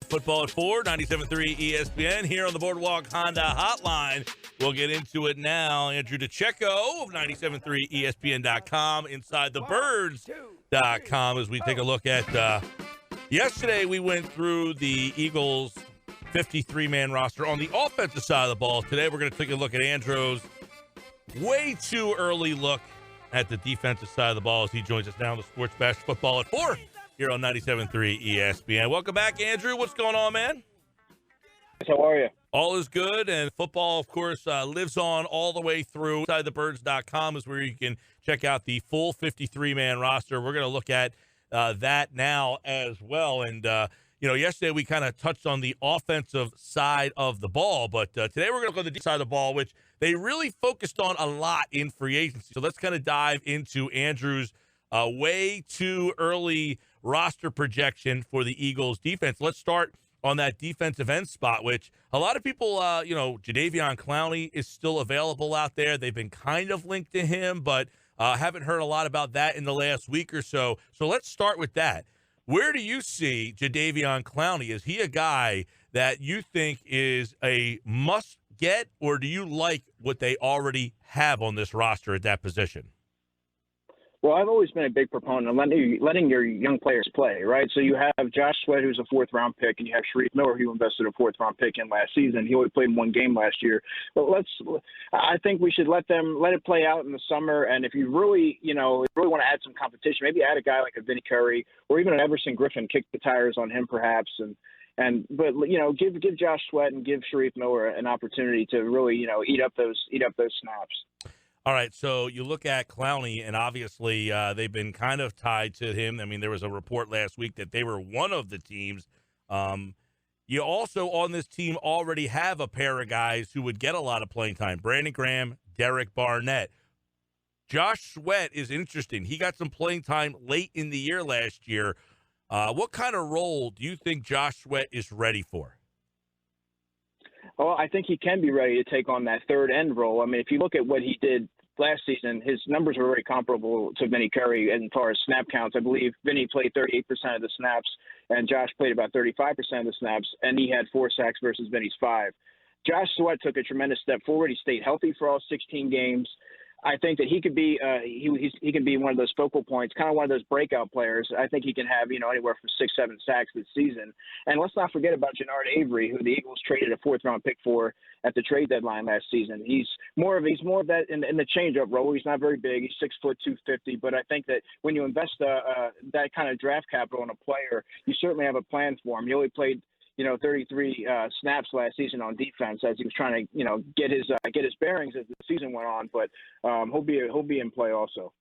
Football at 4, 97.3 ESPN here on the Boardwalk Honda Hotline. We'll get into it now. Andrew DiCecco of 97.3 ESPN.com, InsideTheBirds.com as we take a look at yesterday we went through the Eagles' 53-man roster on the offensive side of the ball. Today we're going to take a look at Andrew's way too early look at the defensive side of the ball as he joins us now on the Sports Bash Football at 4 here on 97.3 ESPN. Welcome back, Andrew. What's going on, man? How are you? All is good, and football, of course, lives on all the way through. InsideTheBirds.com is where you can check out the full 53-man roster. We're going to look at that now as well. And, yesterday we kind of touched on the offensive side of the ball, but today we're going to go to the deep side of the ball, which they really focused on a lot in free agency. So let's kind of dive into Andrew's way too early roster projection for the Eagles defense. Let's start on that defensive end spot, which a lot of people, Jadeveon Clowney is still available out there. They've been kind of linked to him, but haven't heard a lot about that in the last week or so. So let's start with that. Where do you see Jadeveon Clowney? Is he a guy that you think is a must-get, or do you like what they already have on this roster at that position? Well, I've always been a big proponent of letting your young players play, right? So you have Josh Sweat, who's a fourth-round pick, and you have Sharif Miller, who invested a fourth-round pick in last season. He only played one game last year. But I think we should let it play out in the summer. And if you really want to add some competition, maybe add a guy like a Vinny Curry or even an Everson Griffin, kick the tires on him perhaps, but give Josh Sweat and give Sharif Miller an opportunity to really eat up those snaps. All right, so you look at Clowney, and obviously they've been kind of tied to him. I mean, there was a report last week that they were one of the teams. You also, on this team, already have a pair of guys who would get a lot of playing time. Brandon Graham, Derek Barnett. Josh Sweat is interesting. He got some playing time late in the year last year. What kind of role do you think Josh Sweat is ready for? Well, I think he can be ready to take on that third end role. I mean, if you look at what he did last season, his numbers were very comparable to Vinny Curry as far as snap counts. I believe Vinny played 38% of the snaps, and Josh played about 35% of the snaps, and he had 4 sacks versus Vinny's 5. Josh Sweat took a tremendous step forward. He stayed healthy for all 16 games. I think that he could be he can be one of those focal points, kind of one of those breakout players. I think he can have anywhere from 6-7 sacks this season. And let's not forget about Janardan Avery, who the Eagles traded a 4th-round pick for at the trade deadline last season. He's more of that in the changeup role. He's not very big. He's 6 foot 250. But I think that when you invest that kind of draft capital in a player, you certainly have a plan for him. He only played 33 snaps last season on defense as he was trying to, get his bearings as the season went on. But he'll be in play also.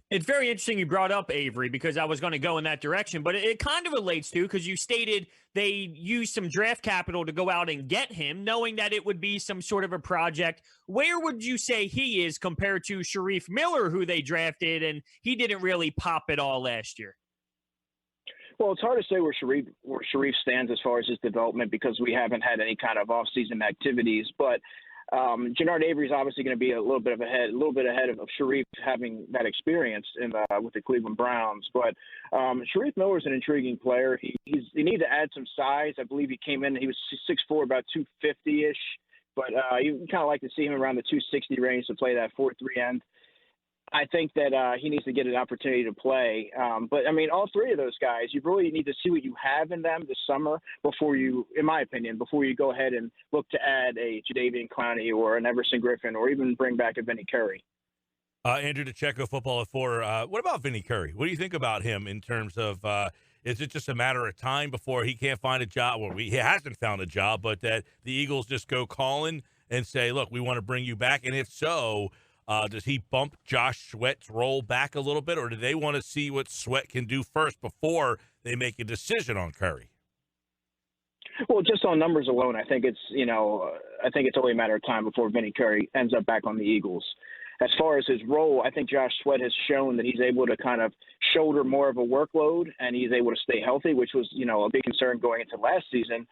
It's very interesting you brought up Avery because I was going to go in that direction, but it kind of relates to because you stated they used some draft capital to go out and get him, knowing that it would be some sort of a project. Where would you say he is compared to Sharif Miller, who they drafted, and he didn't really pop at all last year? Well, it's hard to say where Sharif stands as far as his development because we haven't had any kind of off-season activities. But Janardan Avery is obviously going to be a little bit ahead of Sharif having that experience with the Cleveland Browns. But Sharif Miller is an intriguing player. He needs to add some size. I believe he came in. He was 6'4", about 250-ish. But you kind of like to see him around the 260 range to play that 4-3 end. I think that he needs to get an opportunity to play. But, I mean, all three of those guys, you really need to see what you have in them this summer before you go ahead and look to add a Jadeveon Clowney or an Everson Griffin or even bring back a Vinny Curry. Andrew DiCecco, Football at 4. What about Vinny Curry? What do you think about him in terms of is it just a matter of time before he can't find a job? Well, he hasn't found a job, but that the Eagles just go calling and say, look, we want to bring you back. And if so, does he bump Josh Sweat's role back a little bit, or do they want to see what Sweat can do first before they make a decision on Curry? Well, just on numbers alone, I think it's only a matter of time before Vinny Curry ends up back on the Eagles. As far as his role, I think Josh Sweat has shown that he's able to kind of shoulder more of a workload and he's able to stay healthy, which was, a big concern going into last season.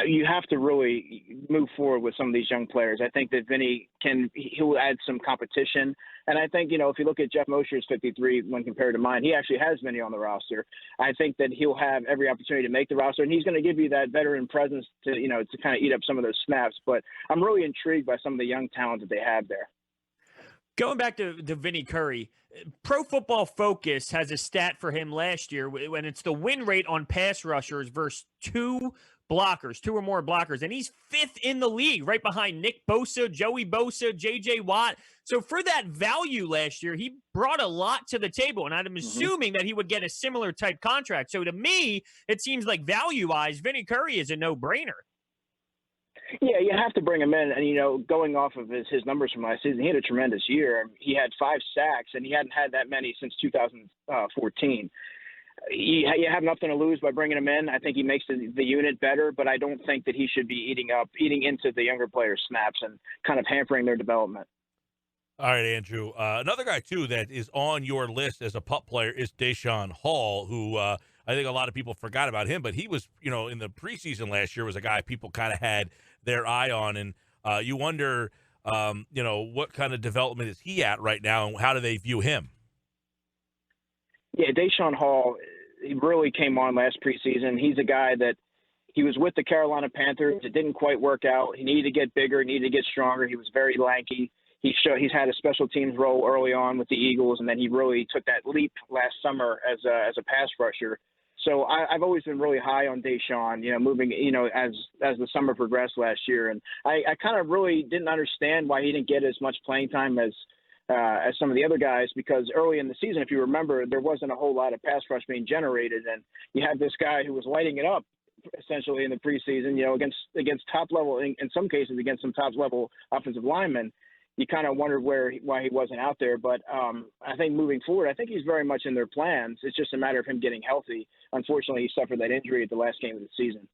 you have to really move forward with some of these young players. I think that Vinny he'll add some competition. And I think, if you look at Jeff Mosher's 53 when compared to mine, he actually has Vinny on the roster. I think that he'll have every opportunity to make the roster, and he's going to give you that veteran presence to kind of eat up some of those snaps. But I'm really intrigued by some of the young talent that they have there. Going back to Vinny Curry, Pro Football Focus has a stat for him last year when it's the win rate on pass rushers versus two or more blockers, and he's 5th in the league, right behind Nick Bosa, Joey Bosa, J.J. Watt. So for that value last year, he brought a lot to the table, and I'm assuming that he would get a similar type contract. So to me, it seems like value-wise, Vinny Curry is a no-brainer. Yeah, you have to bring him in. And, going off of his numbers from last season, he had a tremendous year. He had 5 sacks, and he hadn't had that many since 2014. You have nothing to lose by bringing him in. I think he makes the unit better, but I don't think that he should be eating into the younger players' snaps and kind of hampering their development. All right, Andrew. Another guy, too, that is on your list as a pup player is Deshawn Hall, who I think a lot of people forgot about him, but he was, in the preseason last year was a guy people kind of had their eye on, and you wonder, what kind of development is he at right now, and how do they view him? Yeah, Deshawn Hall, he really came on last preseason. He's a guy that he was with the Carolina Panthers. It didn't quite work out. He needed to get bigger, needed to get stronger. He was very lanky. He's had a special teams role early on with the Eagles, and then he really took that leap last summer as a pass rusher. So I've always been really high on Deshawn, moving, as the summer progressed last year. And I kind of really didn't understand why he didn't get as much playing time as some of the other guys, because early in the season, if you remember, there wasn't a whole lot of pass rush being generated. And you had this guy who was lighting it up essentially in the preseason, against top level, in some cases against some top level offensive linemen. You kind of wondered why he wasn't out there. But I think moving forward, I think he's very much in their plans. It's just a matter of him getting healthy. Unfortunately, he suffered that injury at the last game of the season.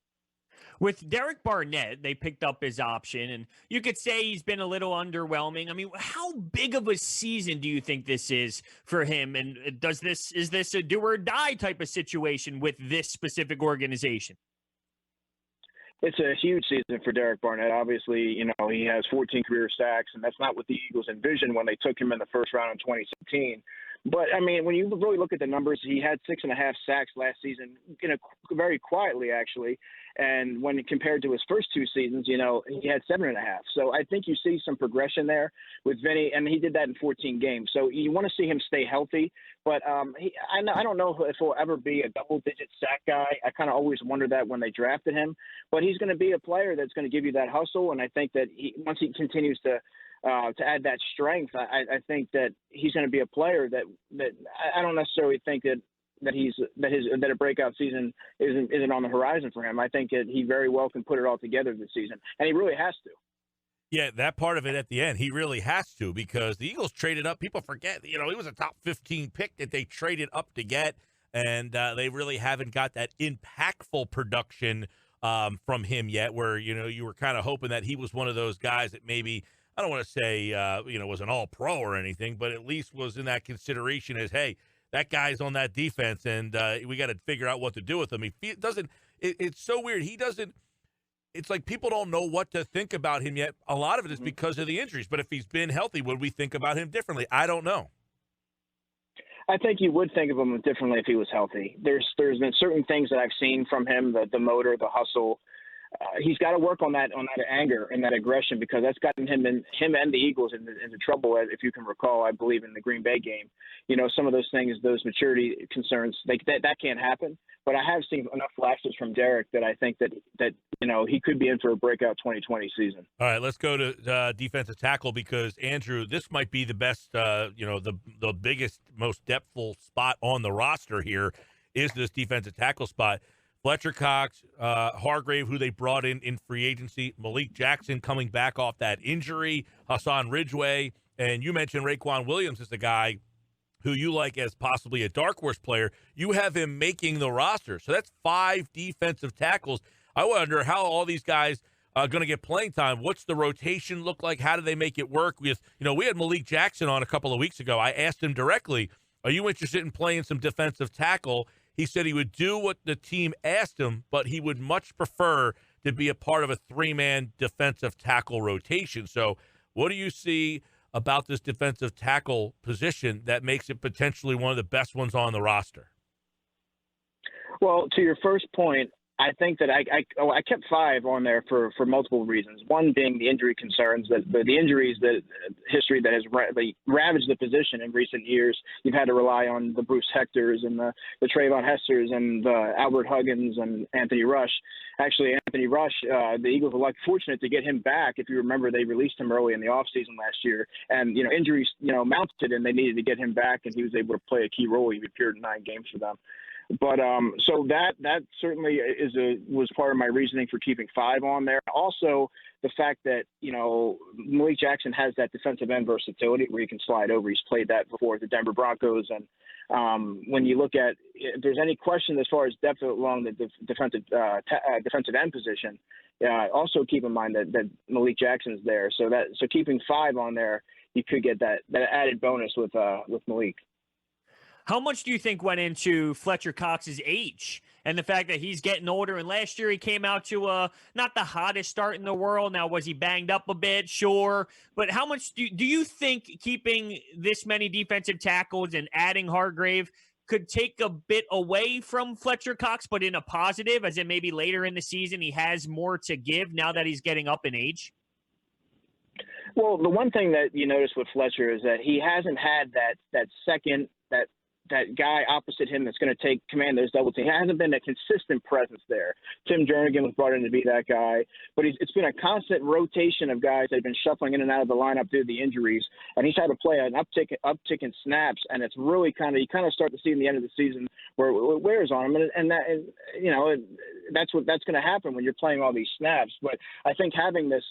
With Derek Barnett, they picked up his option, and you could say he's been a little underwhelming. I mean, how big of a season do you think this is for him? And is this a do or die type of situation with this specific organization? It's a huge season for Derek Barnett. Obviously, he has 14 career sacks, and that's not what the Eagles envisioned when they took him in the first round in 2017. But, I mean, when you really look at the numbers, he had 6.5 sacks last season, very quietly, actually. And when compared to his first 2 seasons, he had 7.5. So I think you see some progression there with Vinny, and he did that in 14 games. So you want to see him stay healthy. But I don't know if he'll ever be a double-digit sack guy. I kind of always wondered that when they drafted him. But he's going to be a player that's going to give you that hustle, and I think that once he continues to add that strength, I think that he's going to be a player that I don't necessarily think that a breakout season isn't on the horizon for him. I think that he very well can put it all together this season, and he really has to. Yeah, that part of it at the end, he really has to, because the Eagles traded up. People forget, he was a top 15 pick that they traded up to get, and they really haven't got that impactful production from him yet, where, you were kind of hoping that he was one of those guys that maybe, I don't want to say, was an all-pro or anything, but at least was in that consideration as, hey, that guy's on that defense, and we got to figigure out what to do with him. It's so weird. It's like people don't know what to think about him yet. A lot of it is because of the injuries, but if he's been healthy, would we think about him differently? I don't know. I think you would think of him differently if he was healthy. There's been certain things that I've seen from him, the motor, the hustle. He's got to work on that anger and that aggression, because that's gotten him and the Eagles into trouble. If you can recall, I believe in the Green Bay game, some of those things, those maturity concerns, that can't happen. But I have seen enough flashes from Derek that I think that he could be in for a breakout 2020 season. All right, let's go to defensive tackle, because Andrew, this might be the best, the biggest, most depthful spot on the roster here is this defensive tackle spot. Fletcher Cox, Hargrave, who they brought in free agency, Malik Jackson coming back off that injury, Hassan Ridgeway, and you mentioned Raekwon Williams is the guy who you like as possibly a dark horse player. You have him making the roster. So that's 5 defensive tackles. I wonder how all these guys are going to get playing time. What's the rotation look like? How do they make it work? We had Malik Jackson on a couple of weeks ago. I asked him directly, are you interested in playing some defensive tackle? he said he would do what the team asked him, but he would much prefer to be a part of a three-man defensive tackle rotation. So what do you see about this defensive tackle position that makes it potentially one of the best ones on the roster? Well, to your first point, I think that I kept 5 on there for multiple reasons. One being the injury concerns, that the injuries, that history that has ravaged the position in recent years. You've had to rely on the Bruce Hectors and the Trayvon Hesters and the Albert Huggins and Anthony Rush. Actually, Anthony Rush, the Eagles were fortunate to get him back. If you remember, they released him early in the offseason last year, and injuries mounted, and they needed to get him back, and he was able to play a key role. He appeared in 9 games for them. But so that certainly was part of my reasoning for keeping 5 on there. Also, the fact that Malik Jackson has that defensive end versatility where he can slide over. He's played that before at the Denver Broncos, and when you look at if there's any question as far as depth along the defensive end position, also keep in mind that Malik Jackson's there. So keeping 5 on there, you could get that added bonus with Malik. How much do you think went into Fletcher Cox's age and the fact that he's getting older? And last year he came out to not the hottest start in the world. Now, was he banged up a bit? Sure. But how much do you think keeping this many defensive tackles and adding Hargrave could take a bit away from Fletcher Cox, but in a positive, as in maybe later in the season he has more to give now that he's getting up in age? Well, the one thing that you notice with Fletcher is that he hasn't had that second that guy opposite him that's going to take command of those double teams. It hasn't been a consistent presence there. Tim Jernigan was brought in to be that guy, but it's been a constant rotation of guys that have been shuffling in and out of the lineup due to the injuries, and he's had to play an uptick in snaps, and it's really you kind of start to see in the end of the season where it wears on him, and that's going to happen when you're playing all these snaps. But I think having this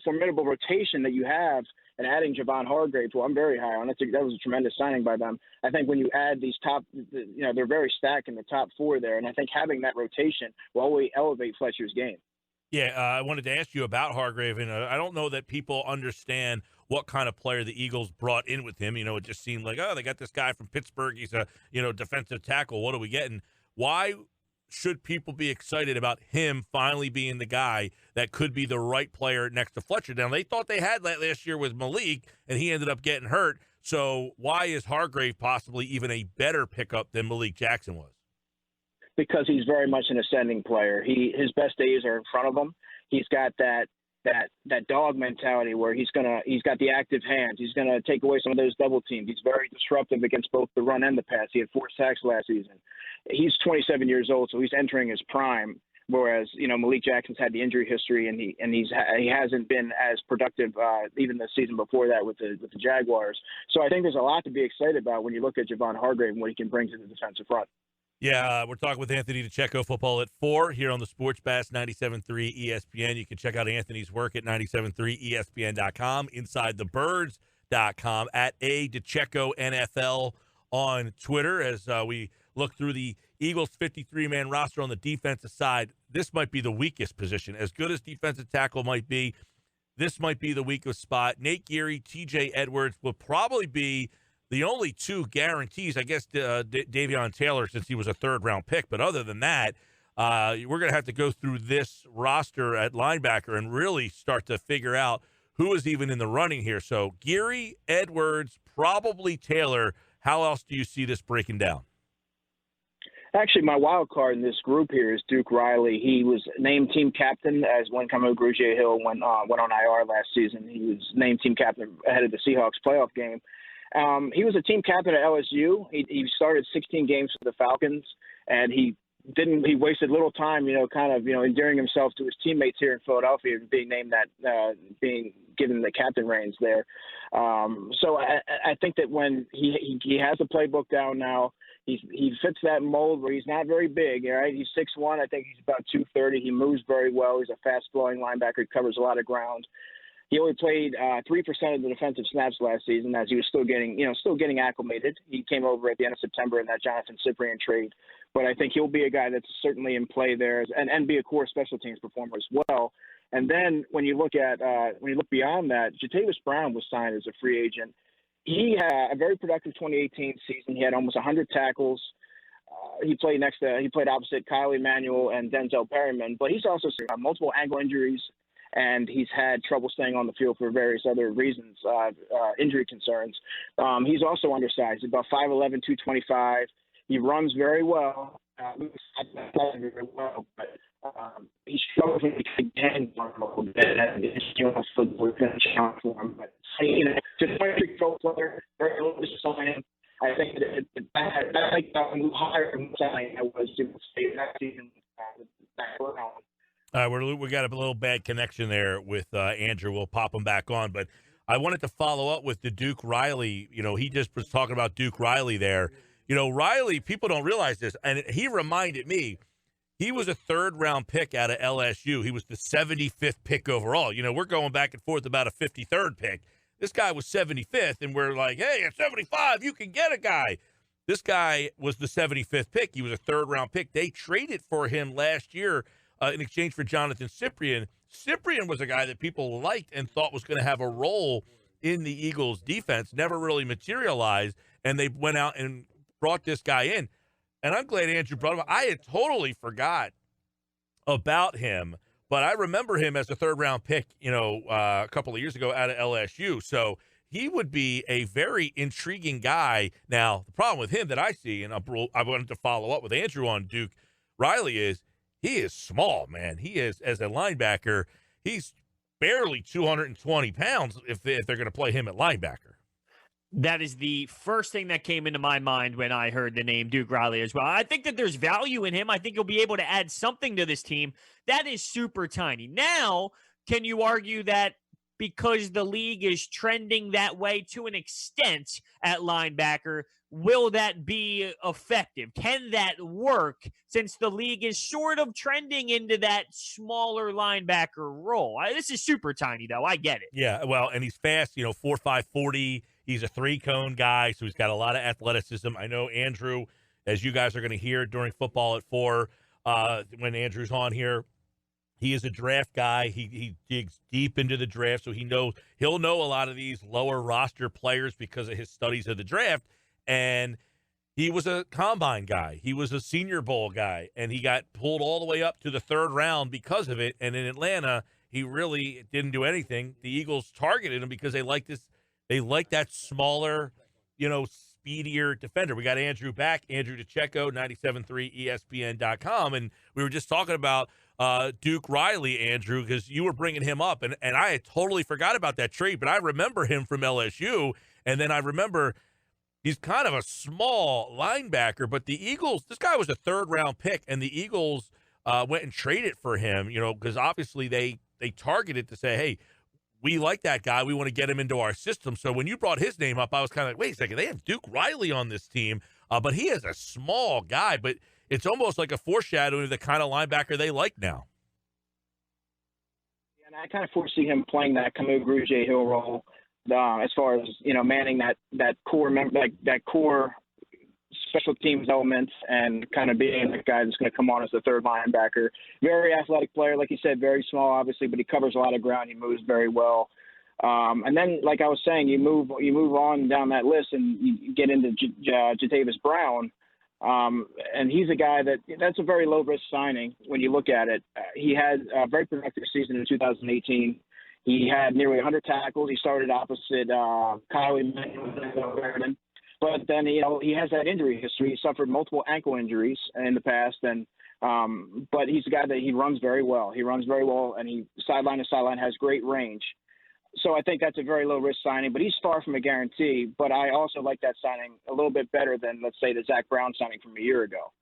formidable rotation that you have, and adding Javon Hargrave, who I'm very high on, that was a tremendous signing by them. I think when you add these top, they're very stacked in the top 4 there, and I think having that rotation will always elevate Fletcher's game. Yeah, I wanted to ask you about Hargrave, and I don't know that people understand what kind of player the Eagles brought in with him. It just seemed like, they got this guy from Pittsburgh. He's a defensive tackle. What are we getting? Why should people be excited about him finally being the guy that could be the right player next to Fletcher? Now, they thought they had that last year with Malik, and he ended up getting hurt. So why is Hargrave possibly even a better pickup than Malik Jackson was? Because he's very much an ascending player. His best days are in front of him. He's got that dog mentality where he's got the active hands. He's gonna take away some of those double teams. He's very disruptive against both the run and the pass. He had 4 sacks last season. He's 27 years old, so he's entering his prime. Whereas Malik Jackson's had the injury history, and he hasn't been as productive even the season before that with the Jaguars. So I think there's a lot to be excited about when you look at Javon Hargrave and what he can bring to the defensive front. Yeah, we're talking with Anthony DiCecco, Football at 4 here on the Sports Bass 97.3 ESPN. You can check out Anthony's work at 97.3ESPN.com, InsideTheBirds.com, at DiCecco NFL on Twitter. As we look through the Eagles' 53-man roster on the defensive side, this might be the weakest position. As good as defensive tackle might be, this might be the weakest spot. Nate Geary, TJ Edwards will probably be the only 2 guarantees. I guess Davion Taylor, since he was a 3rd-round pick. But other than that, we're going to have to go through this roster at linebacker and really start to figure out who is even in the running here. So Geary, Edwards, probably Taylor. How else do you see this breaking down? Actually, my wild card in this group here is Duke Riley. He was named team captain as Wencamo Grugier-Hill went on IR last season. He was named team captain ahead of the Seahawks playoff game. He was a team captain at LSU. He started 16 games for the Falcons, and he wasted little time, endearing himself to his teammates here in Philadelphia, being given the captain reins there. So I think that when he has a playbook down now, he fits that mold where he's not very big. All right, he's 6'1". I think he's about 230. He moves very well. He's a fast-flowing linebacker. He covers a lot of ground. He only played 3% of the defensive snaps last season, as he was still getting acclimated. He came over at the end of September in that Jonathan Cyprien trade, but I think he'll be a guy that's certainly in play there and be a core special teams performer as well. And then when you look beyond that, Jatavis Brown was signed as a free agent. He had a very productive 2018 season. He had almost 100 tackles. he played opposite Kyle Emanuel and Denzel Perryman, but he's also had multiple ankle injuries, and he's had trouble staying on the field for various other reasons, injury concerns. He's also undersized, about 5'11", 225. He runs very well. Very well, but he struggles when he can hand on a little bit, and it's we're going to challenge for him. But just a control player, very little discipline. I think that like higher than I was to say that season. We got a little bad connection there with Andrew. We'll pop him back on, but I wanted to follow up with the Duke Riley. He just was talking about Duke Riley there. Riley, people don't realize this, and he reminded me, he was a third-round pick out of LSU. He was the 75th pick overall. We're going back and forth about a 53rd pick. This guy was 75th, and we're like, hey, at 75, you can get a guy. This guy was the 75th pick. He was a third-round pick. They traded for him last year in exchange for Jonathan Cyprien. Cyprien was a guy that people liked and thought was going to have a role in the Eagles' defense, never really materialized, and they went out and brought this guy in. And I'm glad Andrew brought him up. I had totally forgot about him, but I remember him as a third-round pick, a couple of years ago out of LSU. So he would be a very intriguing guy. Now, the problem with him that I see, and I wanted to follow up with Andrew on Duke Riley, is he is small, man. He is, as a linebacker, he's barely 220 pounds if they're going to play him at linebacker. That is the first thing that came into my mind when I heard the name Duke Riley as well. I think that there's value in him. I think he'll be able to add something to this team. That is super tiny. Now, can you argue that because the league is trending that way to an extent at linebacker, will that be effective? Can that work since the league is sort of trending into that smaller linebacker role? This is super tiny, though. I get it. Yeah, well, and he's fast, 4.5 40. He's a three-cone guy, so he's got a lot of athleticism. I know Andrew, as you guys are going to hear during Football at 4, when Andrew's on here, he is a draft guy. He digs deep into the draft, so he'll know a lot of these lower roster players because of his studies of the draft. And he was a combine guy. He was a Senior Bowl guy, and he got pulled all the way up to the third round because of it. And in Atlanta, he really didn't do anything. The Eagles targeted him because they like that smaller, speedier defender. We got Andrew back, Andrew DiCecco, 97.3 ESPN.com. And we were just talking about Duke Riley, Andrew, because you were bringing him up. And I had totally forgot about that trade, but I remember him from LSU. And then I remember he's kind of a small linebacker, but the Eagles, this guy was a third-round pick, and the Eagles went and traded for him, because obviously they targeted to say, hey, we like that guy. We want to get him into our system. So when you brought his name up, I was kind of like, wait a second, they have Duke Riley on this team, but he is a small guy, but it's almost like a foreshadowing of the kind of linebacker they like now. And I kind of foresee him playing that Camus Grugier Hill role as far as, manning that core special teams element and kind of being the guy that's going to come on as the third linebacker. Very athletic player, like you said, very small, obviously, but he covers a lot of ground. He moves very well. And then, like I was saying, you move on down that list and you get into Jadavis Brown. And he's a guy that's a very low-risk signing when you look at it. He had a very productive season in 2018. He had nearly 100 tackles. He started opposite Kyle Emanuel. But then, he has that injury history. He suffered multiple ankle injuries in the past. And but he's a guy that he runs very well. He runs very well, and he sideline to sideline has great range. So I think that's a very low-risk signing, but he's far from a guarantee. But I also like that signing a little bit better than, let's say, the Zach Brown signing from a year ago.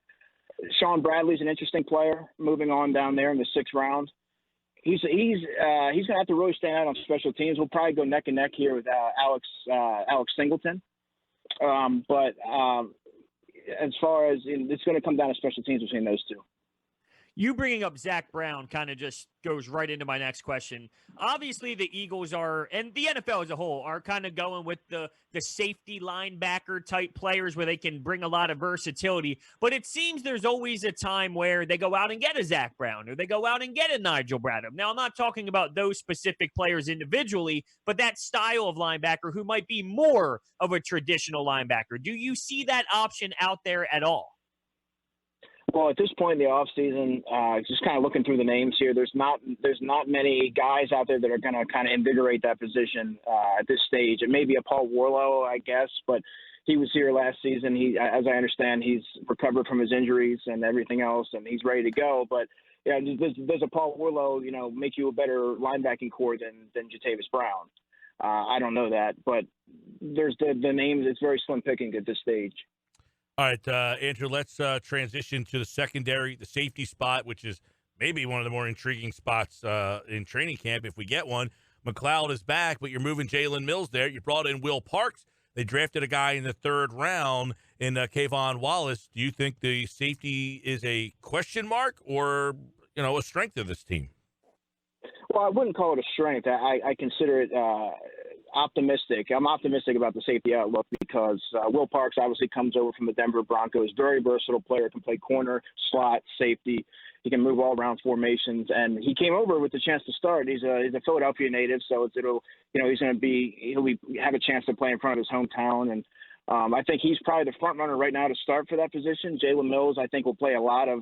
Sean Bradley's an interesting player moving on down there in the 6th round. He's going to have to really stand out on special teams. We'll probably go neck and neck here with Alex Singleton. But as far as it's going to come down to special teams between those two. You bringing up Zach Brown kind of just goes right into my next question. Obviously, the Eagles are, and the NFL as a whole, are kind of going with the safety linebacker type players where they can bring a lot of versatility. But it seems there's always a time where they go out and get a Zach Brown or they go out and get a Nigel Bradham. Now, I'm not talking about those specific players individually, but that style of linebacker who might be more of a traditional linebacker. Do you see that option out there at all? Well, at this point in the offseason, just kind of looking through the names here, there's not many guys out there that are going to kind of invigorate that position at this stage. It may be a Paul Warlow, I guess, but he was here last season. As I understand, he's recovered from his injuries and everything else, and he's ready to go. But yeah, does a Paul Warlow, make you a better linebacking core than Jatavis Brown? I don't know that, but there's the names. It's very slim picking at this stage. All right, Andrew, let's transition to the secondary, the safety spot, which is maybe one of the more intriguing spots in training camp if we get one. McLeod is back, but you're moving Jalen Mills there. You brought in Will Parks. They drafted a guy in the third round in Kayvon Wallace. Do you think the safety is a question mark or, a strength of this team? Well, I wouldn't call it a strength. I consider it optimistic. I'm optimistic about the safety outlook because Will Parks obviously comes over from the Denver Broncos. Very versatile player, can play corner, slot, safety. He can move all around formations, and he came over with the chance to start. He's a Philadelphia native, so he'll have a chance to play in front of his hometown, and I think he's probably the front runner right now to start for that position. Jalen Mills, I think, will play a lot of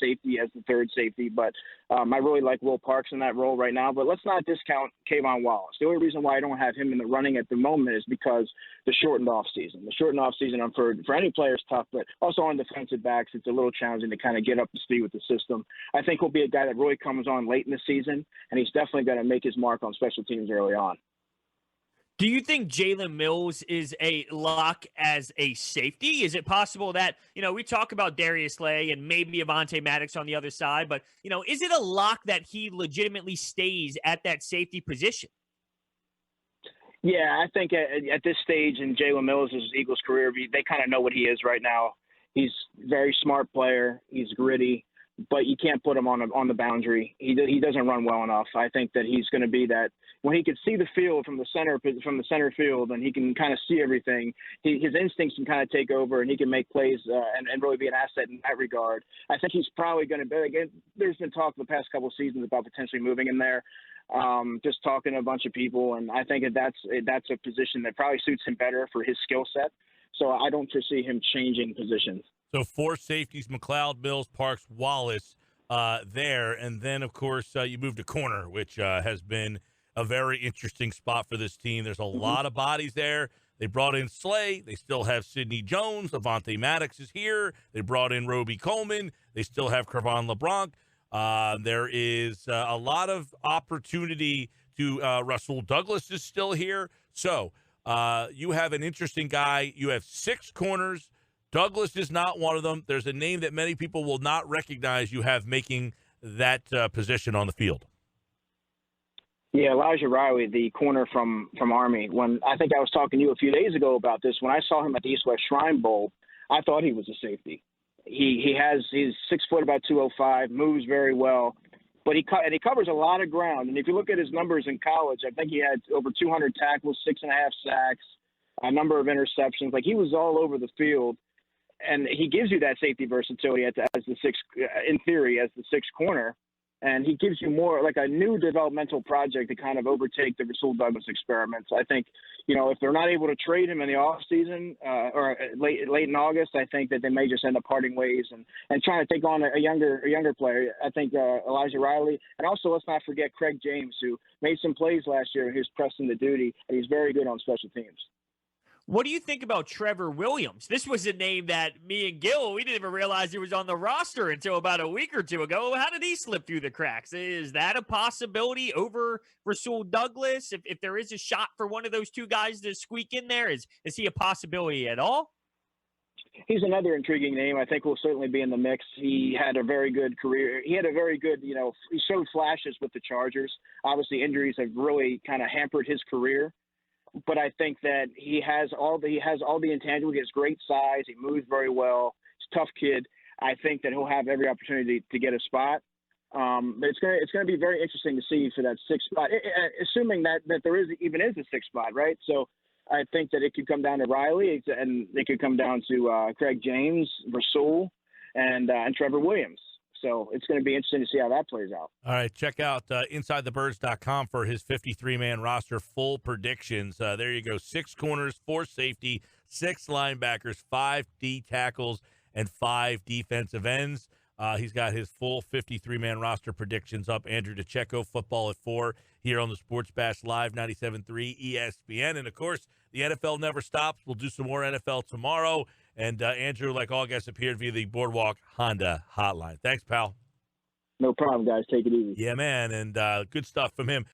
safety as the third safety, but I really like Will Parks in that role right now. But let's not discount Kayvon Wallace. The only reason why I don't have him in the running at the moment is because the shortened offseason. The shortened offseason for any player is tough, but also on defensive backs, it's a little challenging to kind of get up to speed with the system. I think he'll be a guy that really comes on late in the season, and he's definitely going to make his mark on special teams early on. Do you think Jalen Mills is a lock as a safety? Is it possible that, we talk about Darius Slay and maybe Avonte Maddox on the other side, but, is it a lock that he legitimately stays at that safety position? Yeah, I think at this stage in Jalen Mills' Eagles career, they kind of know what he is right now. He's a very smart player. He's gritty, but you can't put him on the boundary. He doesn't run well enough. I think that he's going to be that when he can see the field from the center field and he can kind of see everything. His instincts can kind of take over and he can make plays and really be an asset in that regard. I think he's probably going to be. Again, there's been talk the past couple of seasons about potentially moving him there. Just talking to a bunch of people, and I think that's a position that probably suits him better for his skill set. So I don't foresee him changing positions. So four safeties: McLeod, Mills, Parks, Wallace there, and then of course you move to corner, which has been a very interesting spot for this team. There's a lot of bodies there. They brought in Slay. They still have Sidney Jones. Avonte Maddox is here. They brought in Roby Coleman. They still have Kervon LeBlanc. There is a lot of opportunity to Rasul Douglas is still here. So you have an interesting guy. You have six corners. Douglas is not one of them. There's a name that many people will not recognize you have making that position on the field. Yeah, Elijah Riley, the corner from Army. When I think I was talking to you a few days ago about this, when I saw him at the East-West Shrine Bowl, I thought he was a safety. He's 6 foot, about 205, moves very well, but he covers a lot of ground. And if you look at his numbers in college, I think he had over 200 tackles, 6.5 sacks, a number of interceptions. Like, he was all over the field, and he gives you that safety versatility as the sixth, in theory, as the sixth corner. And he gives you more like a new developmental project to kind of overtake the Rasul Douglas experiments. I think, if they're not able to trade him in the offseason or late in August, I think that they may just end up parting ways and trying to take on a younger player. I think Elijah Riley. And also, let's not forget Craig James, who made some plays last year. He was pressed into duty, and he's very good on special teams. What do you think about Trevor Williams? This was a name that me and Gil, we didn't even realize he was on the roster until about a week or two ago. How did he slip through the cracks? Is that a possibility over Rasul Douglas? If there is a shot for one of those two guys to squeak in there, is he a possibility at all? He's another intriguing name. I think will certainly be in the mix. He had a very good career. He had a very good, he showed flashes with the Chargers. Obviously, injuries have really kind of hampered his career. But I think that he has all the intangibles. He has great size. He moves very well. He's a tough kid. I think that he'll have every opportunity to get a spot. But it's gonna be very interesting to see for that sixth spot, assuming that there is a sixth spot, right? So I think that it could come down to Riley, and it could come down to Craig James, Rasul, and Trevor Williams. So it's going to be interesting to see how that plays out. All right, check out InsideTheBirds.com for his 53-man roster full predictions. There you go. 6 corners, 4 safety, 6 linebackers, 5 D tackles, and 5 defensive ends. He's got his full 53-man roster predictions up. Andrew DiCecco, football at 4 here on the Sports Bash Live 97.3 ESPN. And, of course, the NFL never stops. We'll do some more NFL tomorrow. And, Andrew, like all guests, appeared via the Boardwalk Honda hotline. Thanks, pal. No problem, guys. Take it easy. Yeah, man, and good stuff from him.